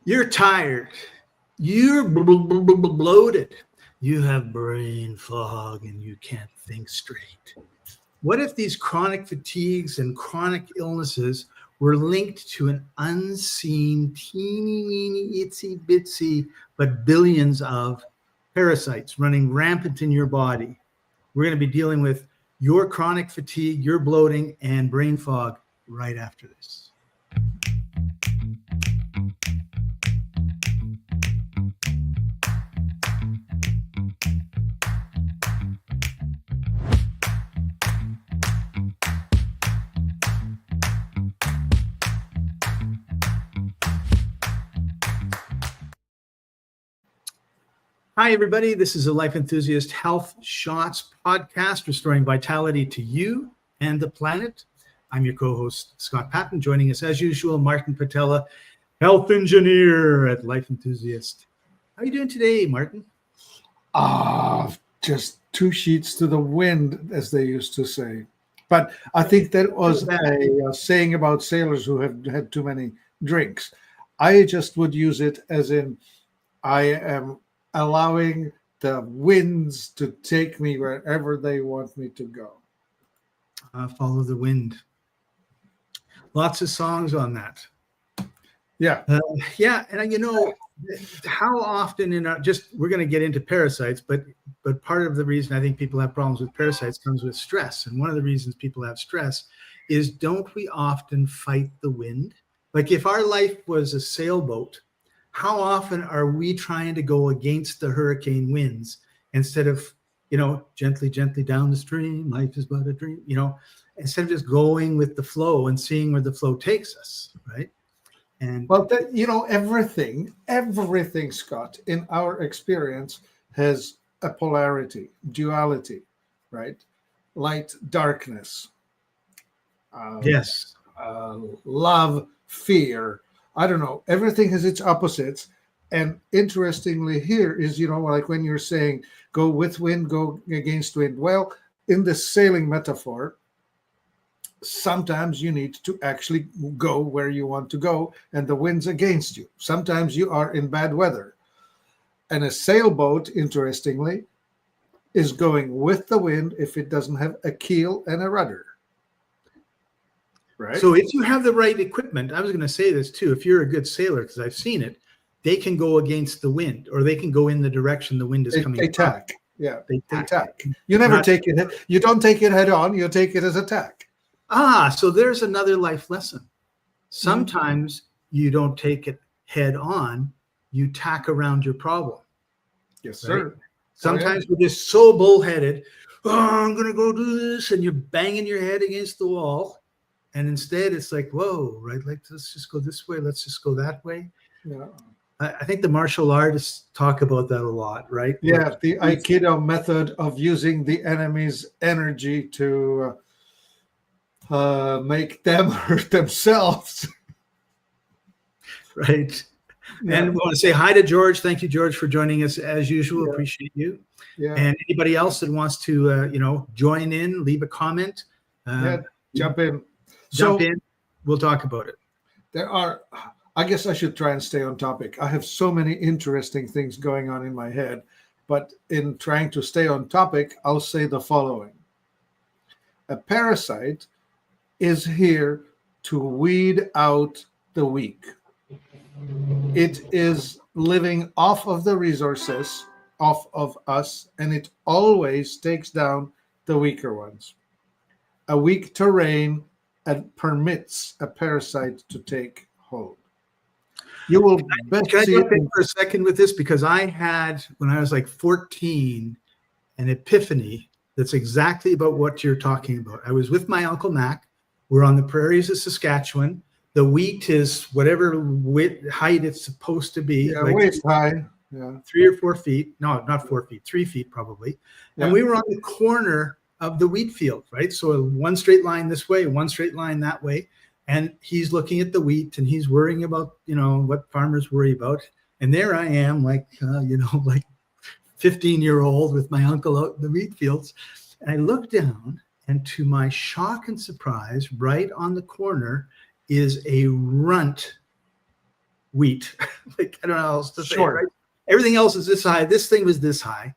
You're tired. You're bloated. You have brain fog and you can't think straight. What if these chronic fatigues and chronic illnesses were linked to an unseen, teeny, weeny, itsy bitsy, but billions of parasites running rampant in your body? We're going to be dealing with your chronic fatigue, your bloating, and brain fog right after this. Hi, everybody. This is a Life Enthusiast Health Shots podcast, restoring vitality to you and the planet. I'm your co-host, Scott Paton. Joining us, as usual, Martin Pytela, health engineer at Life Enthusiast. How are you doing today, Martin? Just two sheets to the wind, as they used to say. But I think that was a saying about sailors who have had too many drinks. I just would use it as in I am allowing the winds to take me wherever they want me to go. Follow the wind. Lots of songs on that. Yeah. And you know, how often we're going to get into parasites, but part of the reason I think people have problems with parasites comes with stress. And one of the reasons people have stress is, don't we often fight the wind? Like if our life was a sailboat, how often are we trying to go against the hurricane winds instead of, gently down the stream, life is but a dream, instead of just going with the flow and seeing where the flow takes us, right? And well, everything, Scott, in our experience has a polarity, duality, right? Light, darkness. Yes. Love, fear. I don't know. Everything has its opposites. And interestingly here is, like when you're saying go with wind, go against wind. Well, in the sailing metaphor, sometimes you need to actually go where you want to go and the wind's against you. Sometimes you are in bad weather. And a sailboat, interestingly, is going with the wind if it doesn't have a keel and a rudder. Right. So if you have the right equipment, I was going to say this too, if you're a good sailor, because I've seen it, they can go against the wind, or they can go in the direction the wind is coming. They tack. Yeah, they tack. You never take it. You don't take it head on. You take it as attack. So there's another life lesson. Sometimes you don't take it head on. You tack around your problem. Yes, sir. Right? Sometimes we're just so bullheaded. I'm going to go do this, and you're banging your head against the wall. And instead, it's like, whoa, right? Like, let's just go this way. Let's just go that way. Yeah. I think the martial artists talk about that a lot, right? Yeah, the Aikido method of using the enemy's energy to make them hurt themselves. Right. Yeah. And we want to say hi to George. Thank you, George, for joining us as usual. Yeah. Appreciate you. Yeah. And anybody else that wants to, join in, leave a comment. Jump in. Jump in. We'll talk about it. I guess I should try and stay on topic. I have so many interesting things going on in my head, but in trying to stay on topic, I'll say the following. A parasite is here to weed out the weak. It is living off of the resources, off of us, and it always takes down the weaker ones. A weak terrain permits a parasite to take hold. You will Can I jump in for a second with this? Because I had, when I was like 14, an epiphany that's exactly about what you're talking about. I was with my Uncle Mac. We're on the prairies of Saskatchewan. The wheat is whatever height it's supposed to be. Yeah, like waist high. Yeah. 3 or 4 feet. No, not 4 feet, 3 feet probably. Yeah. And we were on the corner of the wheat field, right? So one straight line this way, one straight line that way. And he's looking at the wheat and he's worrying about, what farmers worry about. And there I am, like 15-year-old with my uncle out in the wheat fields. And I look down, and to my shock and surprise, right on the corner is a runt wheat. Like, I don't know how else to say it, Sure. right? Everything else is this high. This thing was this high.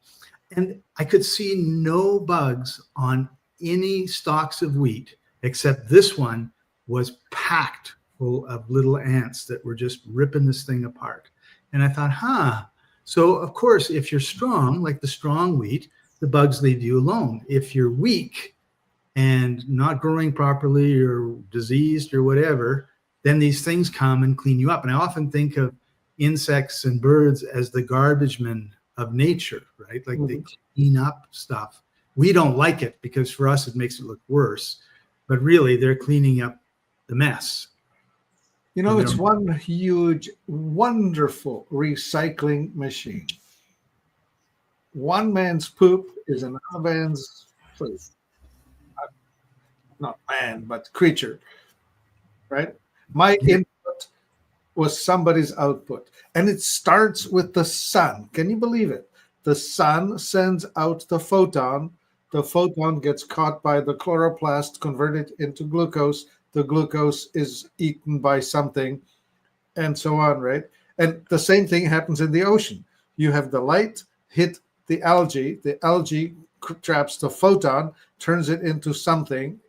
And I could see no bugs on any stalks of wheat, except this one was packed full of little ants that were just ripping this thing apart. And I thought, so of course, if you're strong, like the strong wheat, the bugs leave you alone. If you're weak and not growing properly or diseased or whatever, then these things come and clean you up. And I often think of insects and birds as the garbage men of nature, right? Like they clean up stuff. We don't like it because for us, it makes it look worse. But really, they're cleaning up the mess. You know, it's one huge, wonderful recycling machine. One man's poop is another man's poop. Not man, but creature, right? My input was somebody's output. And it starts with the sun. Can you believe it? The sun sends out the photon. The photon gets caught by the chloroplast, converted into glucose. The glucose is eaten by something, and so on, right? And the same thing happens in the ocean. You have the light hit the algae traps the photon, turns it into something,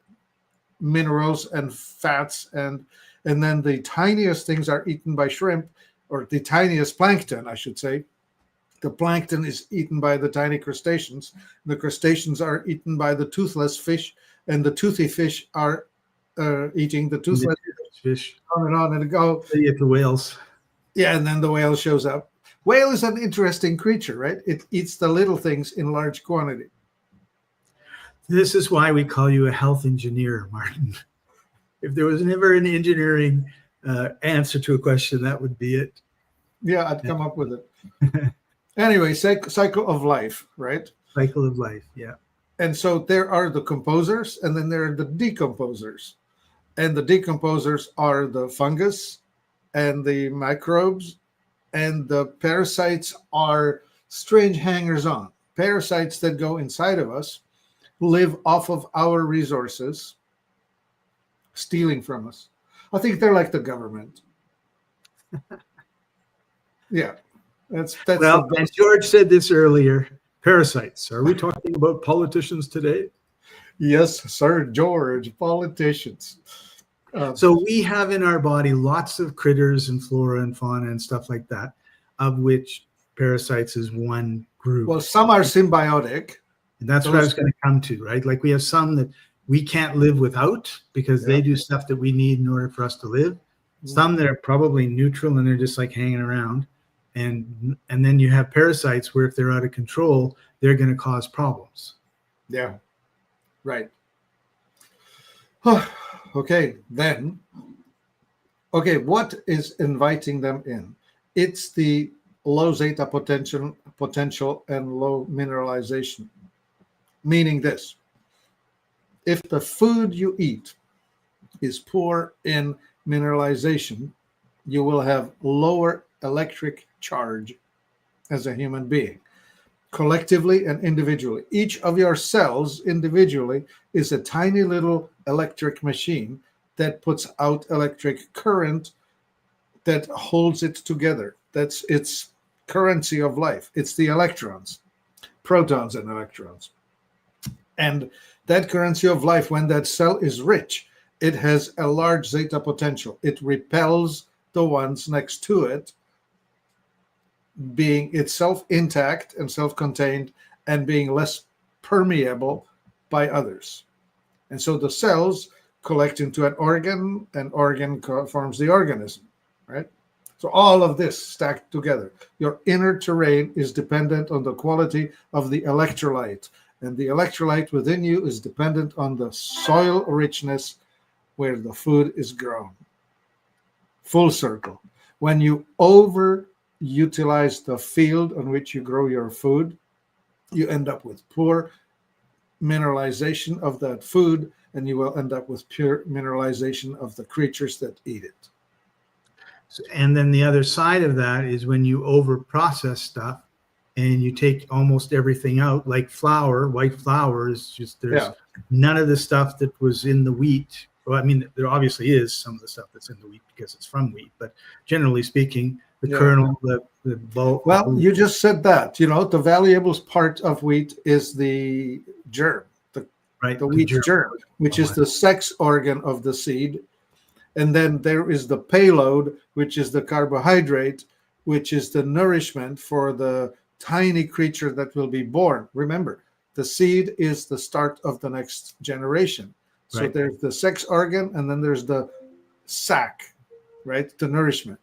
minerals and fats, and then the tiniest things are eaten by shrimp, or the tiniest plankton, I should say. The plankton is eaten by the tiny crustaceans. The crustaceans are eaten by the toothless fish, and the toothy fish are eating the toothless fish. On and go. They get the whales. Yeah, and then the whale shows up. Whale is an interesting creature, right? It eats the little things in large quantity. This is why we call you a health engineer, Martin. If there was never an engineering answer to a question, that would be it. Yeah, I'd come up with it. Anyway, cycle of life, right? Cycle of life, yeah. And so there are the composers, and then there are the decomposers. And the decomposers are the fungus and the microbes, and the parasites are strange hangers-on. Parasites that go inside of us, live off of our resources, stealing from us. I think they're like the government. Yeah. That's well, and George said this earlier, parasites. Are we talking about politicians today? Yes, sir, George, politicians. So we have in our body lots of critters and flora and fauna and stuff like that, of which parasites is one group. Well, some are symbiotic. And that's what I was going to come to, right? Like we have some that we can't live without because they do stuff that we need in order for us to live. Some that are probably neutral and they're just like hanging around. And then you have parasites where if they're out of control, they're going to cause problems. Yeah, right. Okay, then. Okay, what is inviting them in? It's the low zeta potential and low mineralization. Meaning this: if the food you eat is poor in mineralization, you will have lower electric charge as a human being, collectively and individually. Each of your cells individually is a tiny little electric machine that puts out electric current that holds it together. That's its currency of life. It's the electrons, protons and electrons. And that currency of life, when that cell is rich, it has a large zeta potential. It repels the ones next to it, being itself intact and self-contained and being less permeable by others. And so the cells collect into an organ forms the organism, right? So all of this stacked together. Your inner terrain is dependent on the quality of the electrolyte, and the electrolyte within you is dependent on the soil richness where the food is grown. Full circle. When you overutilize the field on which you grow your food, you end up with poor mineralization of that food, and you will end up with pure mineralization of the creatures that eat it. And then the other side of that is when you over-process stuff and you take almost everything out, like flour, white flour is just, there's none of the stuff that was in the wheat. Well, I mean, there obviously is some of the stuff that's in the wheat because it's from wheat, but generally speaking, the Yeah. kernel, the bulb. Well, you just said that. You know, the valuable part of wheat is the germ, right, the wheat germ, which Oh, is the sex organ of the seed. And then there is the payload, which is the carbohydrate, which is the nourishment for the tiny creature that will be born. Remember, the seed is the start of the next generation. So right. there's the sex organ, and then there's the sac, right? The nourishment.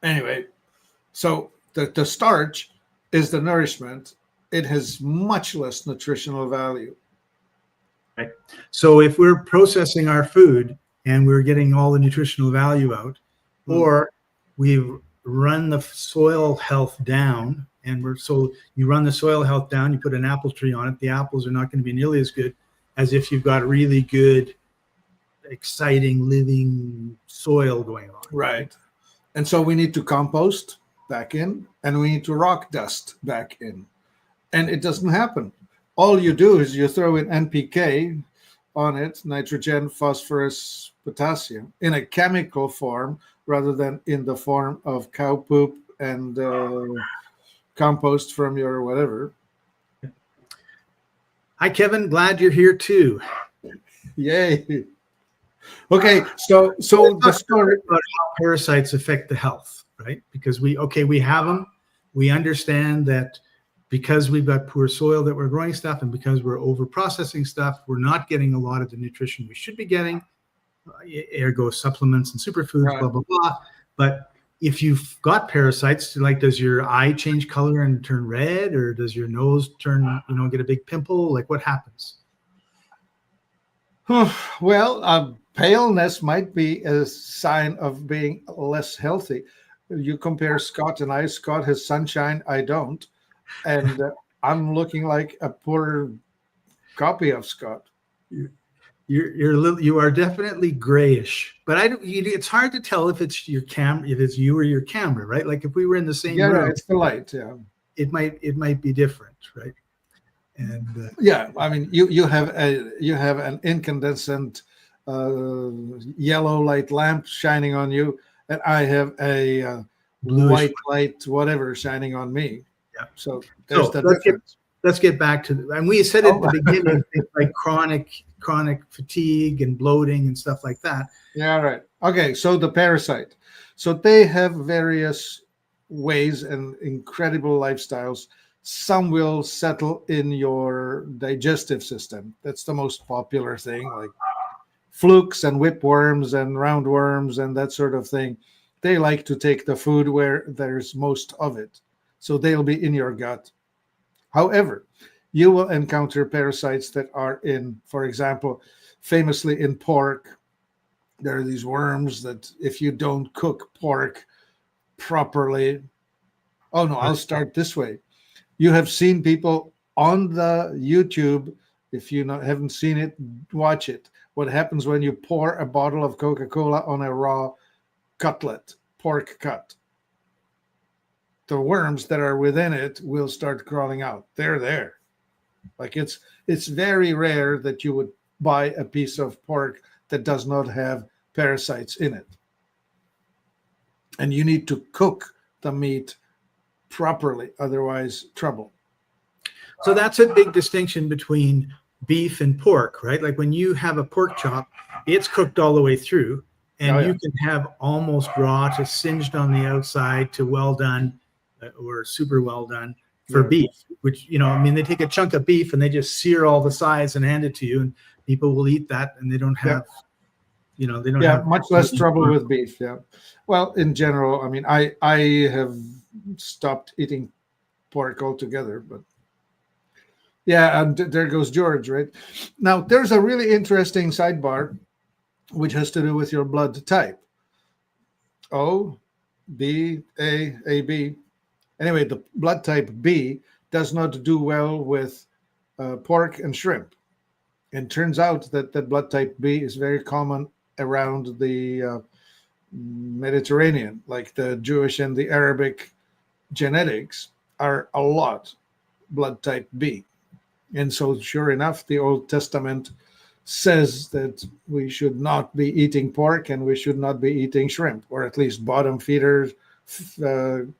Anyway, so the starch is the nourishment. It has much less nutritional value. Right. So if we're processing our food and we're getting all the nutritional value out, or we've run the soil health down, and you run the soil health down, you put an apple tree on it, the apples are not going to be nearly as good as if you've got really good, exciting, living soil going on. Right. And so we need to compost back in, and we need to rock dust back in. And it doesn't happen. All you do is you throw in NPK on it, nitrogen, phosphorus, potassium, in a chemical form rather than in the form of cow poop and compost from your whatever. Hi, Kevin. Glad you're here too. Yay. Okay, so the story about how parasites affect the health, right? Because we have them. We understand that because we've got poor soil that we're growing stuff, and because we're over processing stuff, we're not getting a lot of the nutrition we should be getting. Ergo supplements and superfoods, Right. blah blah blah. But if you've got parasites, like, does your eye change color and turn red, or does your nose turn, get a big pimple? Like, what happens? Well, paleness might be a sign of being less healthy. You compare Scott and I. Scott has sunshine. I don't. And I'm looking like a poor copy of Scott. You are definitely grayish, but it's hard to tell if it's your if it's you or your camera, right? Like if we were in the same room, it's the light. Yeah, it might be different, right? And yeah, I mean, you have an incandescent yellow light lamp shining on you, and I have a white light, whatever, shining on me. Yeah. So there's the difference. Let's get back to, and we said at the beginning, things like chronic fatigue and bloating and stuff like that. Yeah, right. Okay, so the parasite. So they have various ways and incredible lifestyles. Some will settle in your digestive system. That's the most popular thing, like flukes and whipworms and roundworms and that sort of thing. They like to take the food where there's most of it. So they'll be in your gut. However, you will encounter parasites that are in, for example, famously in pork. There are these worms that if you don't cook pork properly, oh no, I'll start this way. You have seen people on the YouTube. If you haven't seen it, watch it. What happens when you pour a bottle of Coca-Cola on a raw cutlet, pork cut? The worms that are within it will start crawling out. They're there. Like it's very rare that you would buy a piece of pork that does not have parasites in it. And you need to cook the meat properly, otherwise trouble. So that's a big distinction between beef and pork, right? Like when you have a pork chop, it's cooked all the way through, and you can have almost raw to singed on the outside to well done or super well done for beef, which, they take a chunk of beef and they just sear all the sides and hand it to you, and people will eat that, and they don't have, they don't have much less trouble with beef. Yeah. Well, in general, I mean, I have stopped eating pork altogether, but yeah, and there goes George, right? Now, there's a really interesting sidebar which has to do with your blood type. O, B, A, AB. Anyway, the blood type B does not do well with pork and shrimp. And turns out that the blood type B is very common around the Mediterranean, like the Jewish and the Arabic genetics are a lot blood type B. And so sure enough, the Old Testament says that we should not be eating pork and we should not be eating shrimp, or at least bottom feeders,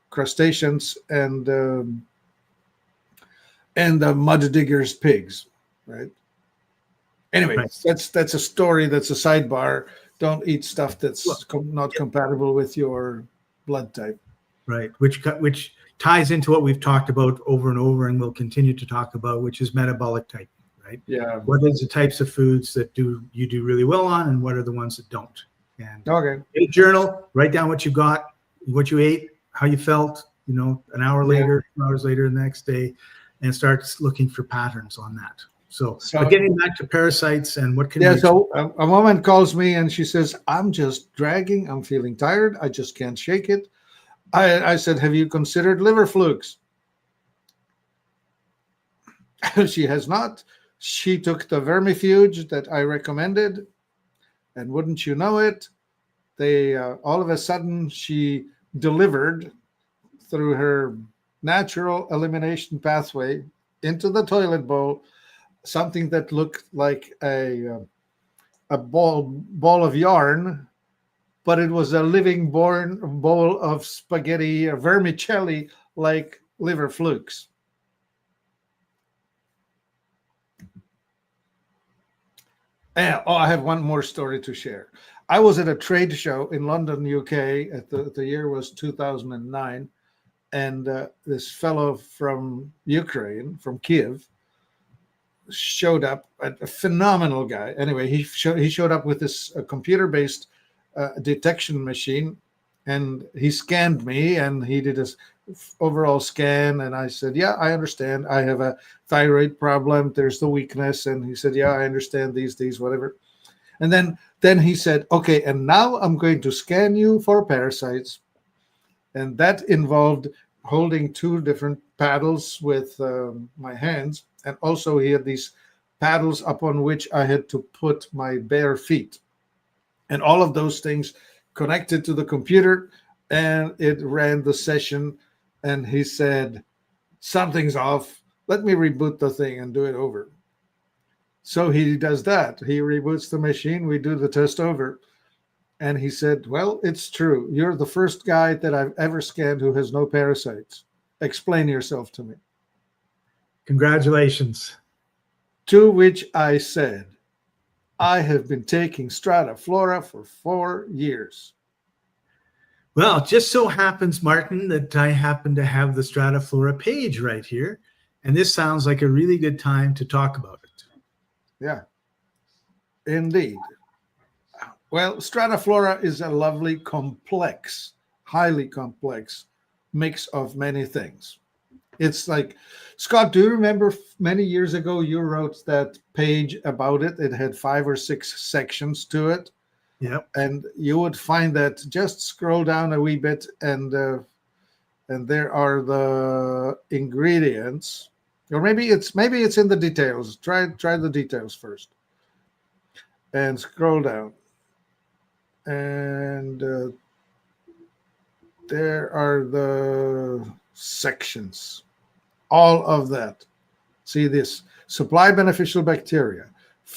crustaceans, and mud diggers, pigs, right? Anyway, Right. that's a story. That's a sidebar. Don't eat stuff that's not compatible with your blood type. Right, which ties into what we've talked about over and over, and we'll continue to talk about, which is metabolic type. Right. Yeah. What is the types of foods that you do really well on, and what are the ones that don't? And Okay. in a journal, write down what you got, what you ate, how you felt. An hour later, 2 hours later, the next day, and start looking for patterns on that. So but getting back to parasites and what can so a woman calls me and she says, I'm just dragging, I'm feeling tired, I just can't shake it. I said, have you considered liver flukes? She has not. She took the vermifuge that I recommended, and wouldn't you know it, they all of a sudden she delivered through her natural elimination pathway into the toilet bowl something that looked like a ball of yarn, but it was a living bowl of spaghetti, vermicelli, like liver flukes. And, I have one more story to share. I was at a trade show in London, UK. The year was 2009, and this fellow from Ukraine, from Kiev, showed up. A phenomenal guy. Anyway, he showed up with this computer-based detection machine, and he scanned me, and he did his overall scan, and I said, yeah, I understand, I have a thyroid problem, there's the weakness. And he said, yeah, I understand these whatever. And then he said, okay, and now I'm going to scan you for parasites. And that involved holding 2 different paddles with my hands, and also he had these paddles upon which I had to put my bare feet, and all of those things connected to the computer, and it ran the session. And he said, something's off, let me reboot the thing and do it over. So he does that. He reboots the machine, we do the test over, and he said, well, it's true, you're the first guy that I've ever scanned who has no parasites. Explain yourself to me. Congratulations. To which I said, I have been taking Strata Flora for 4 years. Well, it just so happens, Martin, that I happen to have the Strata Flora page right here, and this sounds like a really good time to talk about it. Yeah, indeed. Well, Strata Flora is a lovely, complex, highly complex mix of many things. It's like, Scott, do you remember many years ago you wrote that page about it? It had 5 or 6 sections to it. Yep. And you would find that, just scroll down a wee bit, and there are the ingredients, or maybe it's in the details. Try the details first, and scroll down, and there are the sections. All of that. See this: supply beneficial bacteria.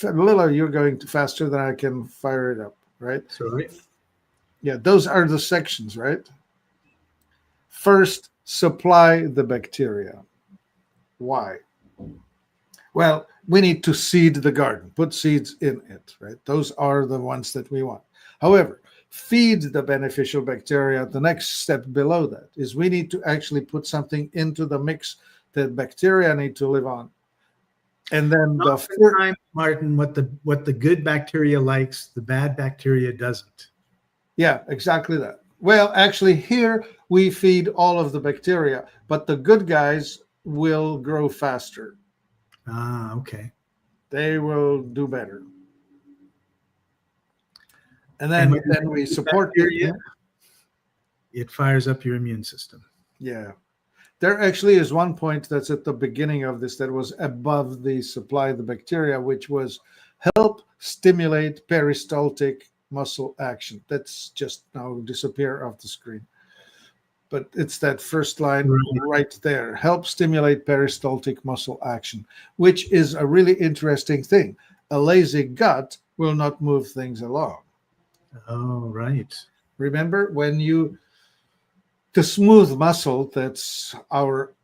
Lila, you're going faster than I can fire it up. Right? Sorry. Yeah, those are the sections, right? First, supply the bacteria. Why? Well, we need to seed the garden, put seeds in it, right? Those are the ones that we want. However, feed the beneficial bacteria. The next step below that is we need to actually put something into the mix that bacteria need to live on. And then time, Martin, what the good bacteria likes, the bad bacteria doesn't. Yeah, exactly that. Well, actually, here we feed all of the bacteria, but the good guys will grow faster. Ah, okay. They will do better. And then we support bacteria. It fires up your immune system. Yeah. There actually is one point that's at the beginning of this that was above the supply of the bacteria, which was help stimulate peristaltic muscle action. That's just now disappear off the screen. But it's that first line right there. Help stimulate peristaltic muscle action, which is a really interesting thing. A lazy gut will not move things along. Oh, right. Remember, the smooth muscle, that's our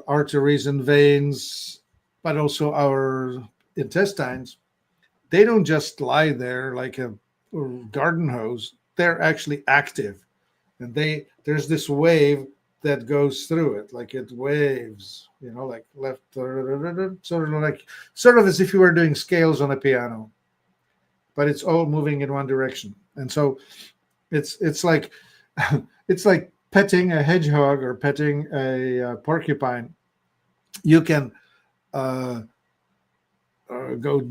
arteries and veins, but also our intestines, they don't just lie there like a garden hose. They're actually active, and there's this wave that goes through it, like it waves, like left, sort of as if you were doing scales on a piano, but it's all moving in one direction. And so it's like it's like petting a hedgehog or petting a porcupine. You can go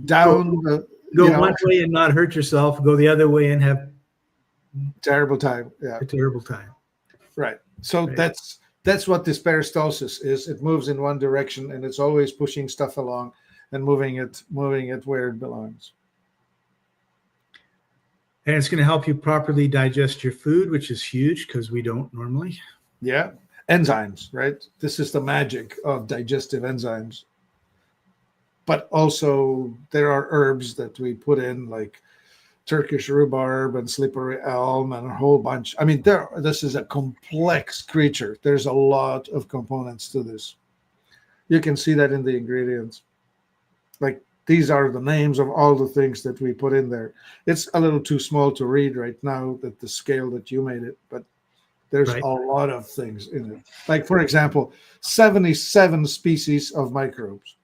down the Go one way and not hurt yourself. Go the other way and have terrible time. Yeah, a terrible time. Right. So Right. that's what this peristalsis is. It moves in one direction, and it's always pushing stuff along and moving it where it belongs. And it's going to help you properly digest your food, which is huge because we don't normally. Yeah. Enzymes, right? This is the magic of digestive enzymes. But also there are herbs that we put in, like Turkish rhubarb and slippery elm and a whole bunch. I mean, this is a complex creature. There's a lot of components to this. You can see that in the ingredients. Like, these are the names of all the things that we put in there. It's a little too small to read right now at the scale that you made it, but there's Right. a lot of things in it. Like, for example, 77 species of microbes.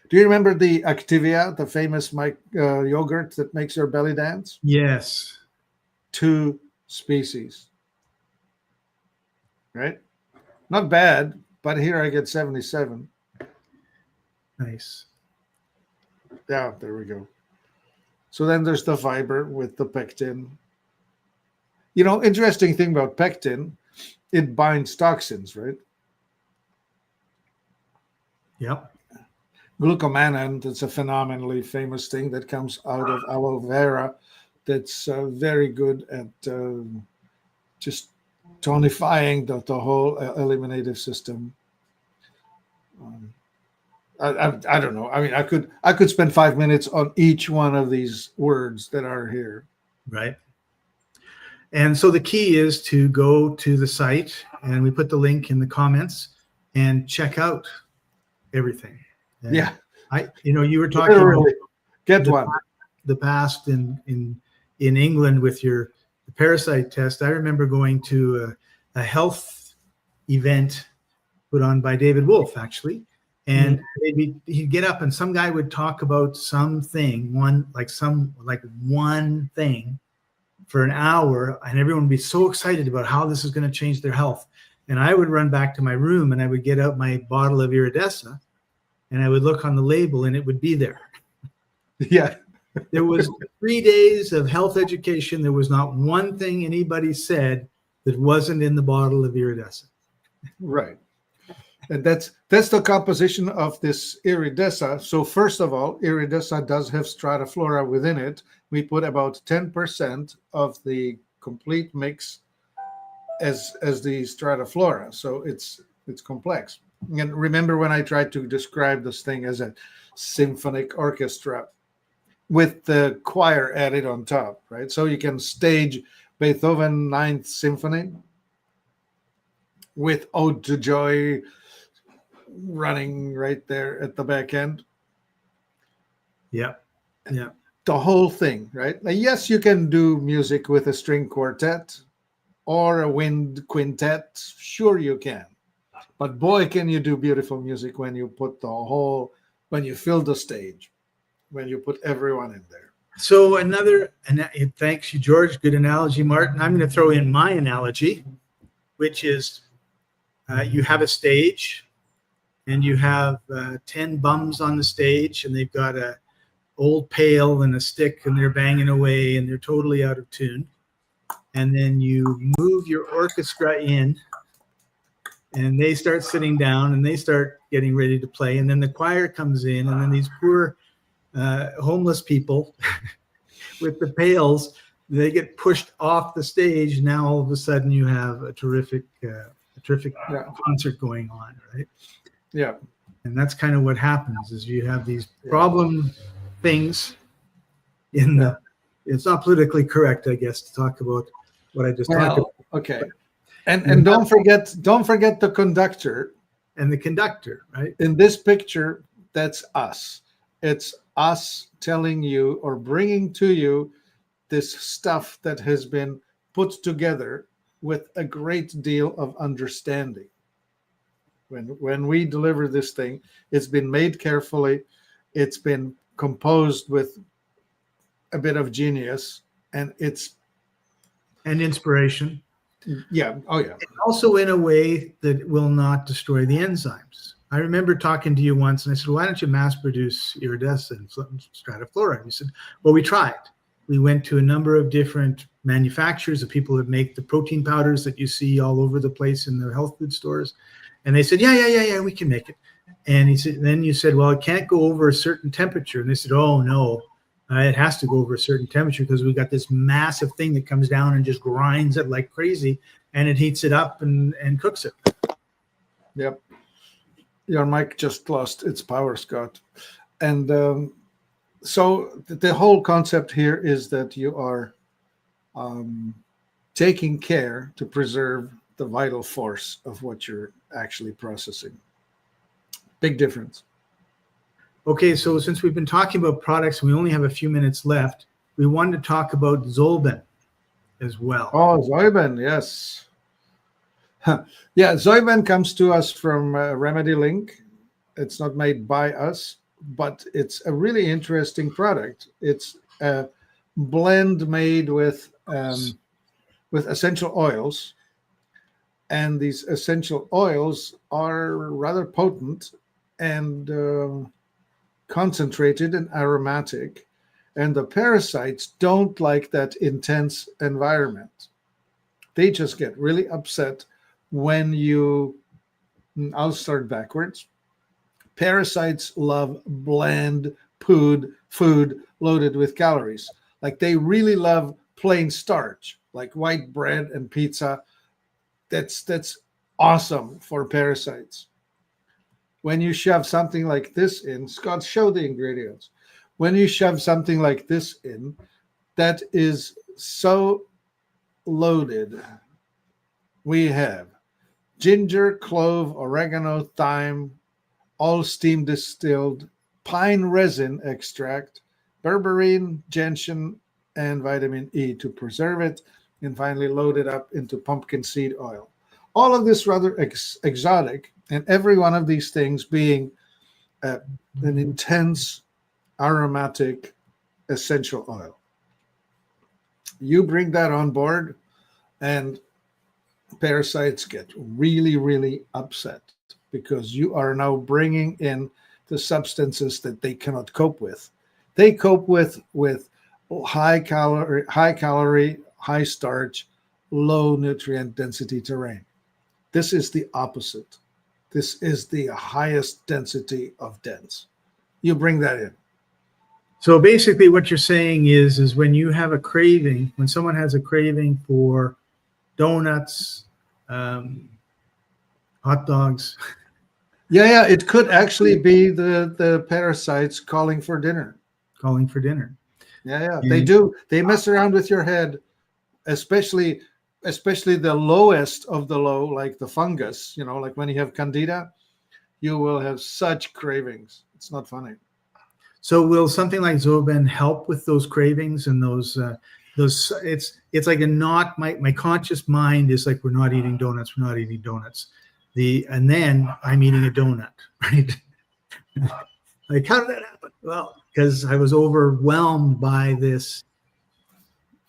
Do you remember the Activia, the famous yogurt that makes your belly dance? Yes. 2 species. Right? Not bad, but here I get 77. Nice. Yeah, there we go. So then there's the fiber with the pectin. Interesting thing about pectin, it binds toxins, right? Yep. Glucomannan, that's a phenomenally famous thing that comes out of aloe vera, that's very good at just tonifying the whole eliminative system. I don't know. I mean, I could spend 5 minutes on each one of these words that are here. Right. And so the key is to go to the site, and we put the link in the comments, and check out everything. And Yeah. You were talking Literally, get one. The past in England with your parasite test. I remember going to a health event put on by David Wolf, actually. And he'd get up and some guy would talk about something, one thing for an hour, and everyone would be so excited about how this is going to change their health. And I would run back to my room and I would get out my bottle of iridescent and I would look on the label and it would be there. Yeah. There was 3 days of health education. There was not one thing anybody said that wasn't in the bottle of iridescent. Right. And that's the composition of this iridessa. So first of all, iridessa does have Strata Flora within it. We put about 10% of the complete mix as the Strata Flora. So it's complex. And remember when I tried to describe this thing as a symphonic orchestra with the choir added on top, right? So you can stage Beethoven Ninth Symphony with Ode to Joy running right there at the back end. Yeah. Yeah. The whole thing, right? Now, yes, you can do music with a string quartet or a wind quintet. Sure, you can. But boy, can you do beautiful music when you put when you fill the stage, when you put everyone in there. So thanks you, George. Good analogy, Martin. I'm going to throw in my analogy, which is you have a stage and you have 10 bums on the stage and they've got a old pail and a stick and they're banging away and they're totally out of tune. And then you move your orchestra in and they start sitting down and they start getting ready to play. And then the choir comes in and then these poor homeless people with the pails, they get pushed off the stage. Now all of a sudden you have a terrific concert going on, right? Yeah. And that's kind of what happens is you have these problem things in the, it's not politically correct, I guess, to talk about what I just talked about. Okay. And don't forget the conductor. And the conductor, right? In this picture, that's us. It's us telling you or bringing to you this stuff that has been put together with a great deal of understanding. When we deliver this thing, it's been made carefully, it's been composed with a bit of genius, and inspiration. Yeah. Oh, yeah. And also in a way that will not destroy the enzymes. I remember talking to you once, and I said, "Why don't you mass produce iridescent Strata Flora?" And you said, "Well, we tried. We went to a number of different manufacturers, the people that make the protein powders that you see all over the place in the health food stores, and they said, yeah, we can make it." And he said, then you said, "Well, it can't go over a certain temperature." And they said, "Oh no, it has to go over a certain temperature because we got this massive thing that comes down and just grinds it like crazy, and it heats it up and cooks it." Yep. Your mic just lost its power, Scott. And so the whole concept here is that you are taking care to preserve the vital force of what you're actually processing. Big difference. Okay, so since we've been talking about products and we only have a few minutes left, we wanted to talk about Zoeben as well. Oh, Zyben, yes. Yeah, Zoeben comes to us from Remedy Link. It's not made by us, but it's a really interesting product. It's a blend made with essential oils, and these essential oils are rather potent and concentrated and aromatic, and the parasites don't like that intense environment. They just get really upset when I'll start backwards. Parasites love bland food loaded with calories. Like they really love plain starch, like white bread and pizza. That's awesome for parasites. When you shove something like this in, Scott, show the ingredients. When you shove something like this in, that is so loaded. We have ginger, clove, oregano, thyme, all steam distilled, pine resin extract, berberine, gentian, and vitamin E to preserve it, and finally load it up into pumpkin seed oil. All of this rather exotic, and every one of these things being an intense, aromatic, essential oil. You bring that on board, and parasites get really, really upset because you are now bringing in the substances that they cannot cope with. They cope with high calorie, high starch, low nutrient density terrain. This is the opposite. This is the highest density of dense. You bring that in. So basically what you're saying is when you have a craving, when someone has a craving for donuts, hot dogs. Yeah, it could actually be the parasites calling for dinner. Calling for dinner. Yeah, they do. They mess around with your head, especially the lowest of the low, like the fungus, like when you have candida, you will have such cravings. It's not funny. So will something like Zoeben help with those cravings and those it's like my conscious mind is like, we're not eating donuts. And then I'm eating a donut, right? Like, how did that happen? Well, because I was overwhelmed by this.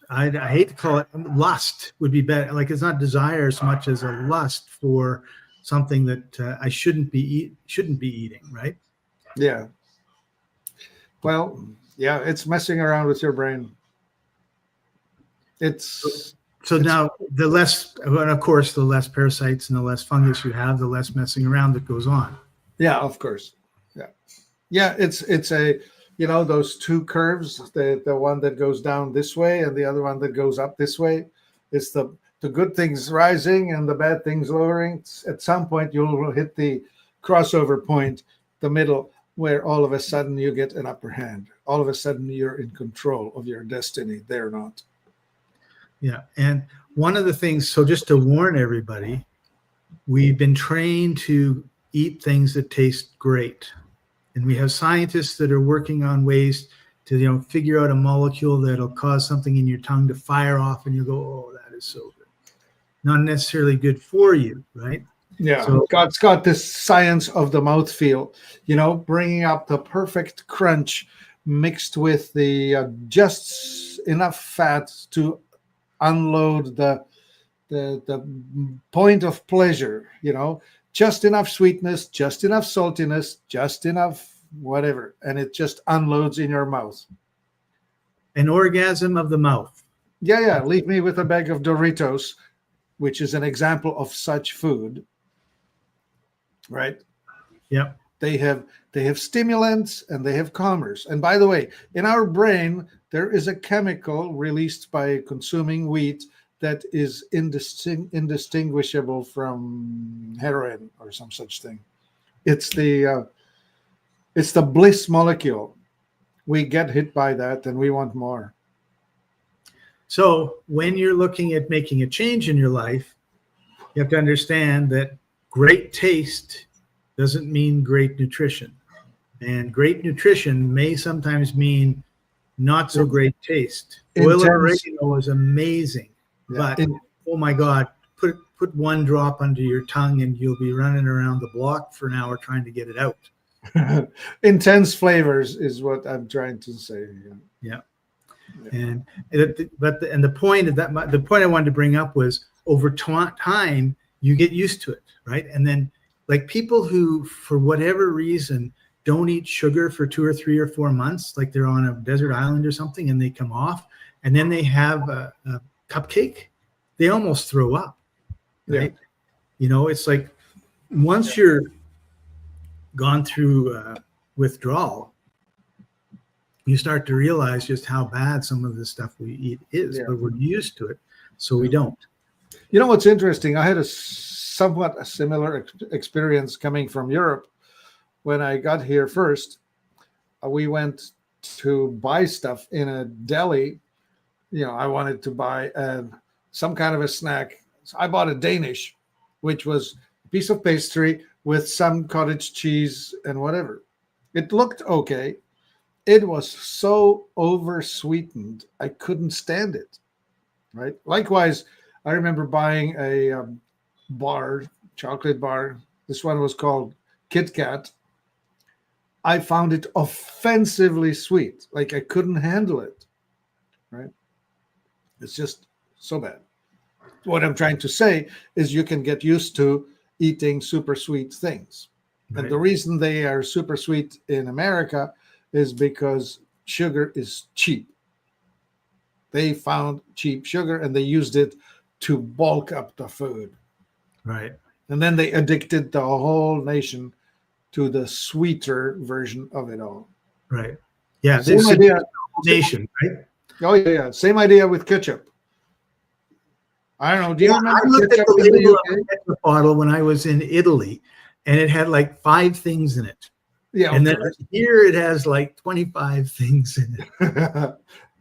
I hate to call it lust, would be better. Like, it's not desire as much as a lust for something that I shouldn't be eating, right? Yeah. Well, yeah, it's messing around with your brain. Now the less, and of course, the less parasites and the less fungus you have, the less messing around that goes on. Yeah, of course. Yeah. It's a, those two curves, the one that goes down this way and the other one that goes up this way. It's the good things rising and the bad things lowering. At some point, you'll hit the crossover point, the middle, where all of a sudden you get an upper hand. All of a sudden you're in control of your destiny. They're not. Yeah. And one of the things, so just to warn everybody, we've been trained to eat things that taste great. And we have scientists that are working on ways to, figure out a molecule that'll cause something in your tongue to fire off and you go, oh, that is so good. Not necessarily good for you, right? Yeah, so God's got this science of the mouthfeel, bringing up the perfect crunch mixed with the just enough fat to unload the point of pleasure, just enough sweetness, just enough saltiness, just enough whatever, and it just unloads in your mouth. An orgasm of the mouth. Yeah, leave me with a bag of Doritos, which is an example of such food. Right. Yep. They have stimulants and they have calmers. And by the way, in our brain, there is a chemical released by consuming wheat that is indistinguishable from heroin or some such thing. It's the bliss molecule. We get hit by that and we want more. So when you're looking at making a change in your life, you have to understand that great taste doesn't mean great nutrition. And great nutrition may sometimes mean not so great taste. Oil of oregano is amazing, but oh my God, put one drop under your tongue and you'll be running around the block for an hour trying to get it out. Intense flavors is what I'm trying to say. Yeah. And the point I wanted to bring up was over time you get used to it, right? And then like people who for whatever reason don't eat sugar for 2 or 3 or 4 months, like they're on a desert island or something and they come off and then they have a cupcake, they almost throw up, right? Yeah. It's like once you're gone through withdrawal, you start to realize just how bad some of the stuff we eat is, but we're used to it, so we don't. You know what's interesting? I had a somewhat similar experience coming from Europe. When I got here first, we went to buy stuff in a deli. I wanted to buy some kind of a snack. So I bought a Danish, which was a piece of pastry with some cottage cheese and whatever. It looked okay. It was so over-sweetened, I couldn't stand it, right? Likewise, I remember buying a chocolate bar. This one was called Kit Kat. I found it offensively sweet. Like I couldn't handle it, right? It's just so bad. What I'm trying to say is you can get used to eating super sweet things. Right. And the reason they are super sweet in America is because sugar is cheap. They found cheap sugar and they used it to bulk up the food. Right. And then they addicted the whole nation to the sweeter version of it all. Right. Yeah. Same idea. Nation, right? Oh, yeah. Same idea with ketchup. I don't know. Do you remember I looked ketchup at the in the label UK? of a ketchup bottle when I was in Italy, and it had like 5 things in it. Yeah. And then here it has like 25 things in it.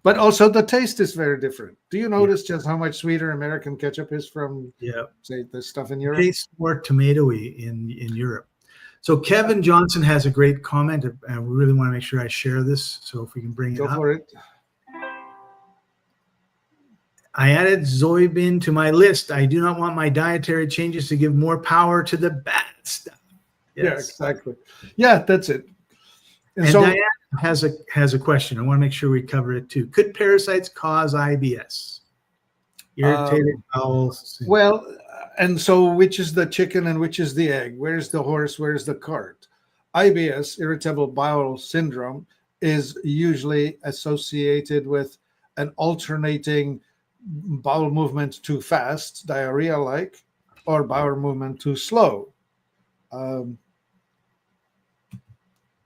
But also the taste is very different. Do you notice just how much sweeter American ketchup is from, say, the stuff in Europe? It tastes more tomatoey in Europe. So Kevin Johnson has a great comment. I really want to make sure I share this. So if we can bring it up. Go for it. I added Zoeben to my list. I do not want my dietary changes to give more power to the bad stuff. Yes. Yeah, exactly. Yeah, that's it. And so Diane has a question. I want to make sure we cover it too. Could parasites cause IBS? Irritated bowel syndrome. Well, and so which is the chicken and which is the egg? Where's the horse? Where's the cart? IBS, irritable bowel syndrome, is usually associated with an alternating bowel movement too fast, diarrhea-like, or bowel movement too slow.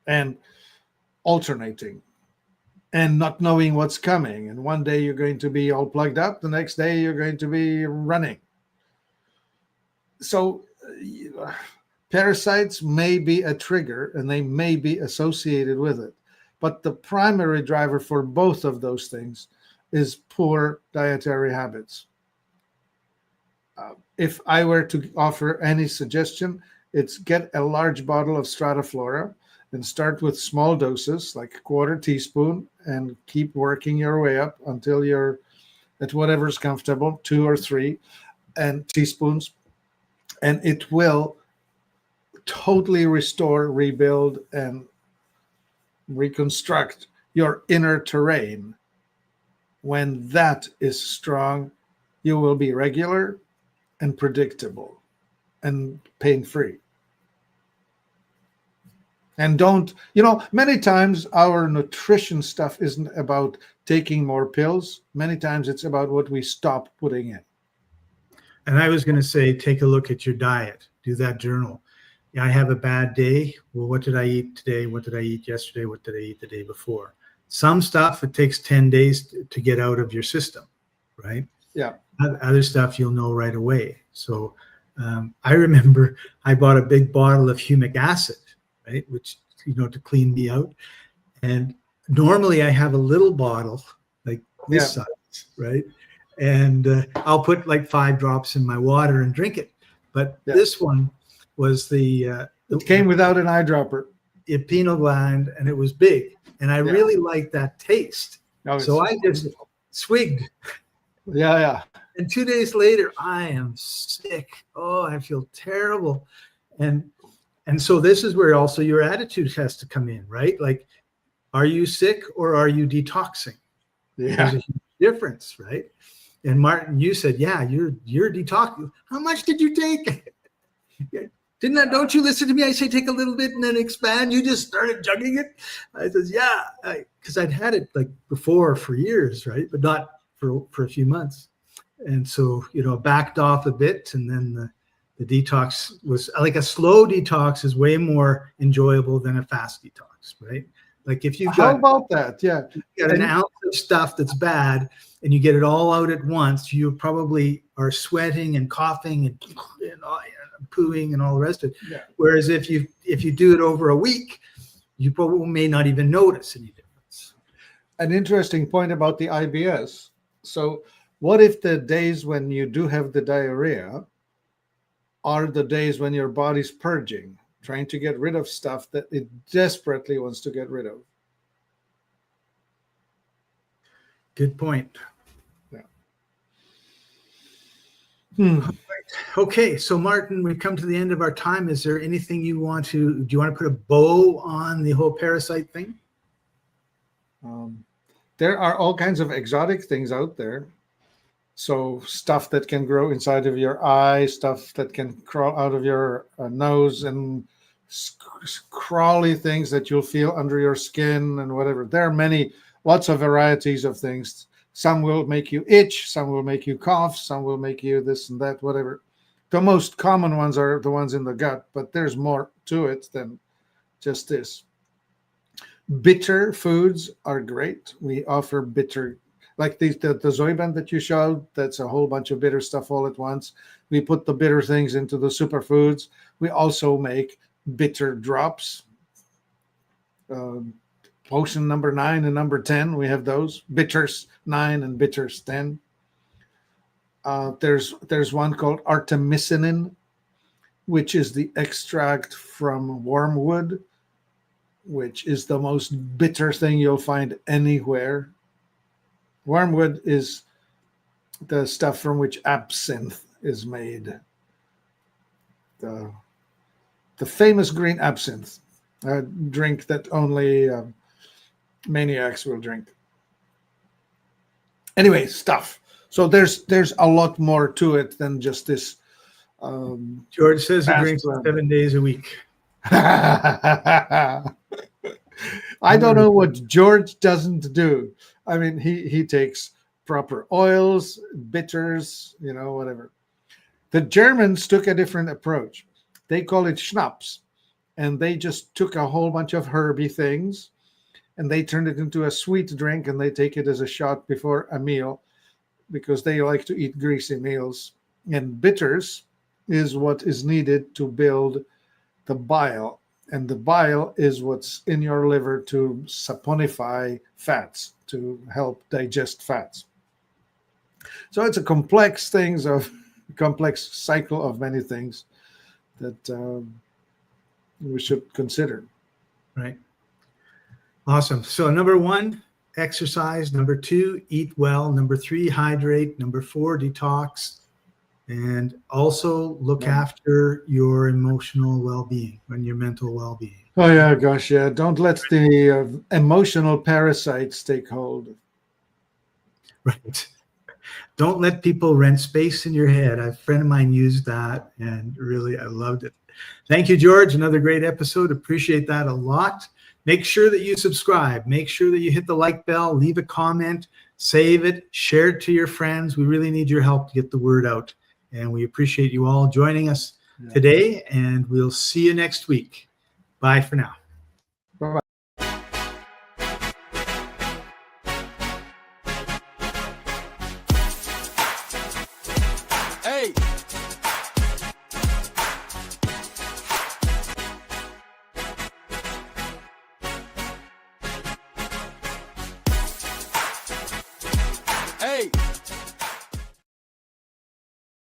And alternating and not knowing what's coming. And one day you're going to be all plugged up. The next day you're going to be running. So Parasites may be a trigger and they may be associated with it, but the primary driver for both of those things is poor dietary habits. If I were to offer any suggestion, it's get a large bottle of Strata Flora and start with small doses, like a quarter teaspoon, and keep working your way up until you're at whatever's comfortable, 2 or 3 and teaspoons, and it will totally restore, rebuild, and reconstruct your inner terrain. When that is strong, you will be regular and predictable and pain-free. And don't, many times our nutrition stuff isn't about taking more pills. Many times it's about what we stop putting in. And I was going to say, take a look at your diet. Do that journal. I have a bad day. Well, what did I eat today? What did I eat yesterday? What did I eat the day before? Some stuff, it takes 10 days to get out of your system, right? Yeah. Other stuff you'll know right away. So I remember I bought a big bottle of humic acid, right, which, to clean me out. And normally I have a little bottle like this size, right? And I'll put like 5 drops in my water and drink it. But this one was it came without an eyedropper. Pineal gland, and it was big. And I really liked that taste. So I just swigged. Yeah. And 2 days later, I am sick. Oh, I feel terrible. And so this is where also your attitude has to come in, right? Like, are you sick or are you detoxing? Yeah. There's a huge difference, right? And Martin, you said, you're detoxing. How much did you take? Don't you listen to me? I say take a little bit and then expand. You just started jugging it. I says, because I'd had it like before for years, right? But not for a few months. And so, backed off a bit, and then the detox was like a slow detox is way more enjoyable than a fast detox, right? Like if you've got, how about that? Yeah. You got an ounce of stuff that's bad and you get it all out at once, you probably are sweating and coughing and pooing and all the rest of it. Yeah. Whereas if you do it over a week, you probably may not even notice any difference. An interesting point about the IBS. So what if the days when you do have the diarrhea are the days when your body's purging, trying to get rid of stuff that it desperately wants to get rid of? Good point. Yeah. Okay, so Martin, we've come to the end of our time. Is there anything do you want to put a bow on the whole parasite thing? There are all kinds of exotic things out there. So stuff that can grow inside of your eye, stuff that can crawl out of your nose, and crawly things that you'll feel under your skin and whatever. There are lots of varieties of things. Some will make you itch, some will make you cough, some will make you this and that, whatever. The most common ones are the ones in the gut, but there's more to it than just this. Bitter foods are great. We offer bitter, like the Zoeben that you showed, that's a whole bunch of bitter stuff all at once. We put the bitter things into the superfoods. We also make bitter drops. Potion number 9 and number 10, we have those. Bitters 9 and bitters 10. There's one called artemisinin, which is the extract from wormwood, which is the most bitter thing you'll find anywhere. Wormwood is the stuff from which absinthe is made. The famous green absinthe, a drink that only maniacs will drink. Anyway, stuff. So there's a lot more to it than just this. George says he drinks 7 days a week. I don't know what George doesn't do. I mean, he takes proper oils, bitters, whatever. The Germans took a different approach. They call it schnapps, and they just took a whole bunch of herby things and they turned it into a sweet drink, and they take it as a shot before a meal because they like to eat greasy meals. And bitters is what is needed to build the bile. And the bile is what's in your liver to saponify fats, to help digest fats. So it's a complex cycle of many things that we should consider. Right. Awesome. So number 1, exercise. Number 2, eat well. Number 3, hydrate. Number 4, detox. And also look after your emotional well-being and your mental well-being. Oh yeah, gosh, yeah. Don't let the emotional parasites take hold. Right. Don't let people rent space in your head. A friend of mine used that, and really, I loved it. Thank you, George. Another great episode. Appreciate that a lot. Make sure that you subscribe. Make sure that you hit the like bell, leave a comment, save it, share it to your friends. We really need your help to get the word out. And we appreciate you all joining us today, and we'll see you next week. Bye for now. Bye-bye. Hey.